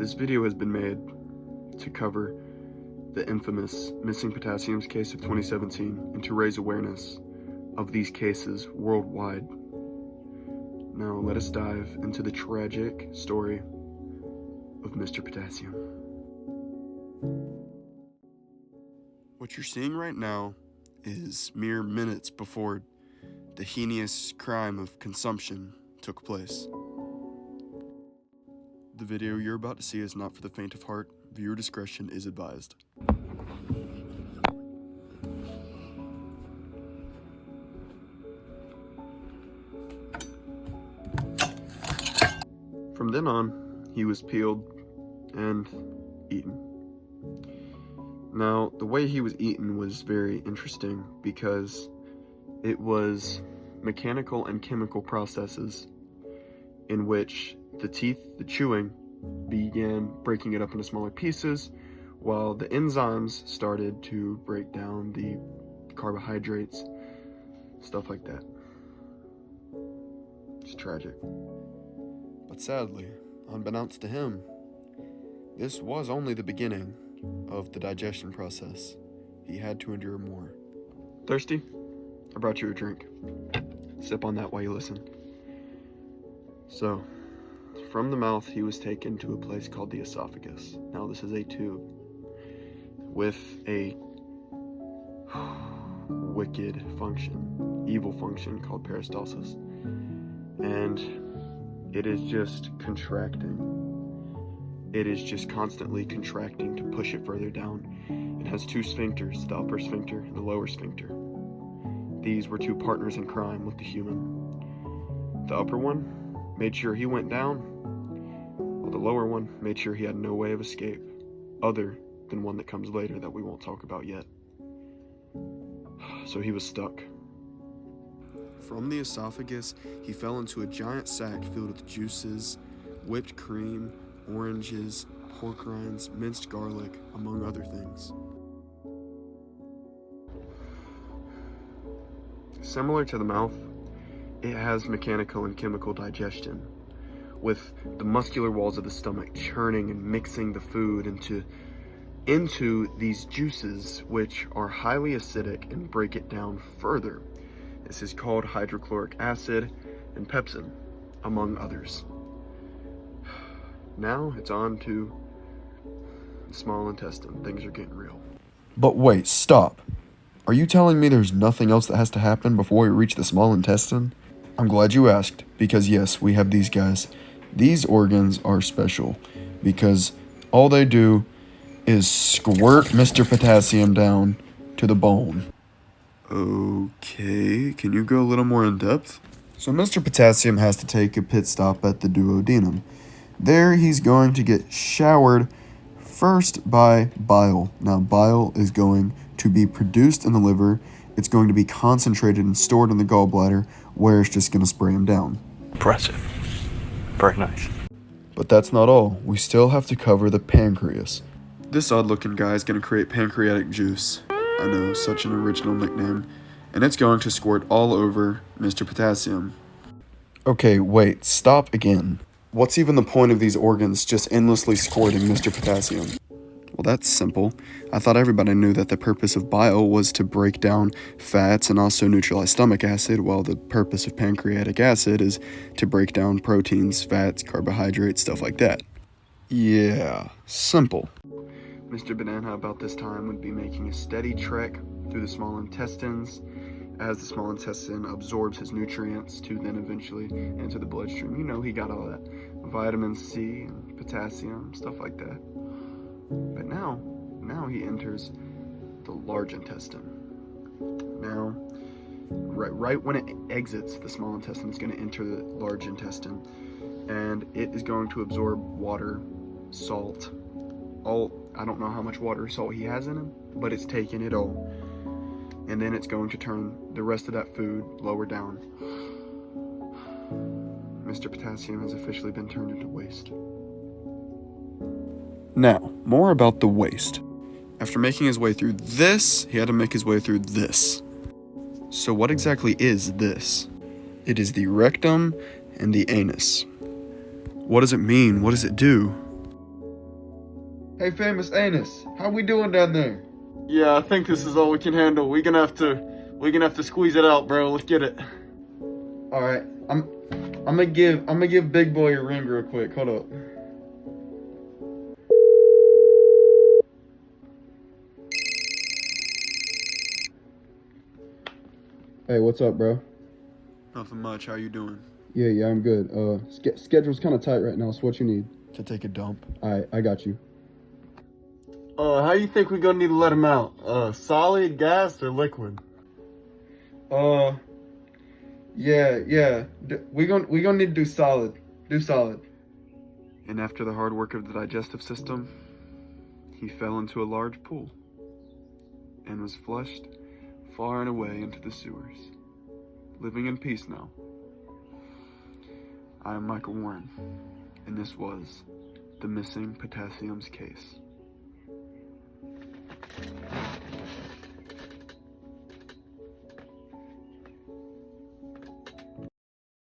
This video has been made to cover the infamous missing potassiums case of 2017 and to raise awareness of these cases worldwide. Now let us dive into the tragic story of Mr. Potassium. What you're seeing right now is mere minutes before the heinous crime of consumption took place. The video you're about to see is not for the faint of heart. Viewer discretion is advised. From then on, he was peeled and eaten. Now, the way he was eaten was very interesting because it was mechanical and chemical processes in which the teeth, the chewing, began breaking it up into smaller pieces, while the enzymes started to break down the carbohydrates, stuff like that. It's tragic. But sadly, unbeknownst to him, this was only the beginning of the digestion process. He had to endure more. Thirsty? I brought you a drink. Sip on that while you listen. So, from the mouth, he was taken to a place called the esophagus. Now, this is a tube with a wicked function, evil function called peristalsis. And it is just contracting. It is just constantly contracting to push it further down. It has two sphincters, the upper sphincter and the lower sphincter. These were two partners in crime with the human. The upper one made sure he went down, while the lower one made sure he had no way of escape, other than one that comes later that we won't talk about yet. So he was stuck. From the esophagus, he fell into a giant sack filled with juices, whipped cream, oranges, pork rinds, minced garlic, among other things. Similar to the mouth, it has mechanical and chemical digestion, with the muscular walls of the stomach churning and mixing the food into these juices, which are highly acidic and break it down further. This is called hydrochloric acid and pepsin, among others. Now it's on to the small intestine. Things are getting real. But wait, stop. Are you telling me there's nothing else that has to happen before we reach the small intestine? I'm glad you asked, because yes, we have these guys. These organs are special, because all they do is squirt Mr. Potassium down to the bone. Okay, can you go a little more in depth? So Mr. Potassium has to take a pit stop at the duodenum. There he's going to get showered first by bile. Now bile is going to be produced in the liver. It's going to be concentrated and stored in the gallbladder, where it's just going to spray him down. Impressive. Very nice. But that's not all. We still have to cover the pancreas. This odd-looking guy is going to create pancreatic juice. I know, such an original nickname. And it's going to squirt all over Mr. Potassium. Okay, wait, stop again. What's even the point of these organs just endlessly squirting Mr. Potassium? Well, that's simple. I thought everybody knew that the purpose of bile was to break down fats and also neutralize stomach acid, while the purpose of pancreatic acid is to break down proteins, fats, carbohydrates, stuff like that. Yeah, simple. Mr. Banana about this time would be making a steady trek through the small intestines as the small intestine absorbs his nutrients to then eventually enter the bloodstream. You know, he got all that vitamin C and potassium, stuff like that. But now he enters the large intestine. Now, right when it exits the small intestine, it's going to enter the large intestine, and it is going to absorb water, salt, I don't know how much water or salt he has in him, but it's taking it all. And then it's going to turn the rest of that food lower down. Mr. Potassium has officially been turned into waste. Now, more about the waste. After making his way through this, he had to make his way through this. So what exactly is this? It is the rectum and the anus. What does it mean? What does it do? Hey, famous anus, how we doing down there? Yeah, I think this is all we can handle. We're gonna have to squeeze it out, bro. Let's get it. All right, I'm gonna give Big Boy a ring real quick. Hold up. Hey, what's up, bro? Nothing much. How you doing? Yeah, I'm good. Schedule's kind of tight right now, so what you need? To take a dump. I got you. How you think we're gonna need to let him out? Solid, gas, or liquid? Yeah. We gonna need to do solid. Do solid. And after the hard work of the digestive system, he fell into a large pool and was flushed far and away into the sewers, living in peace now. I am Michael Warren, and this was the Missing Potassiums case.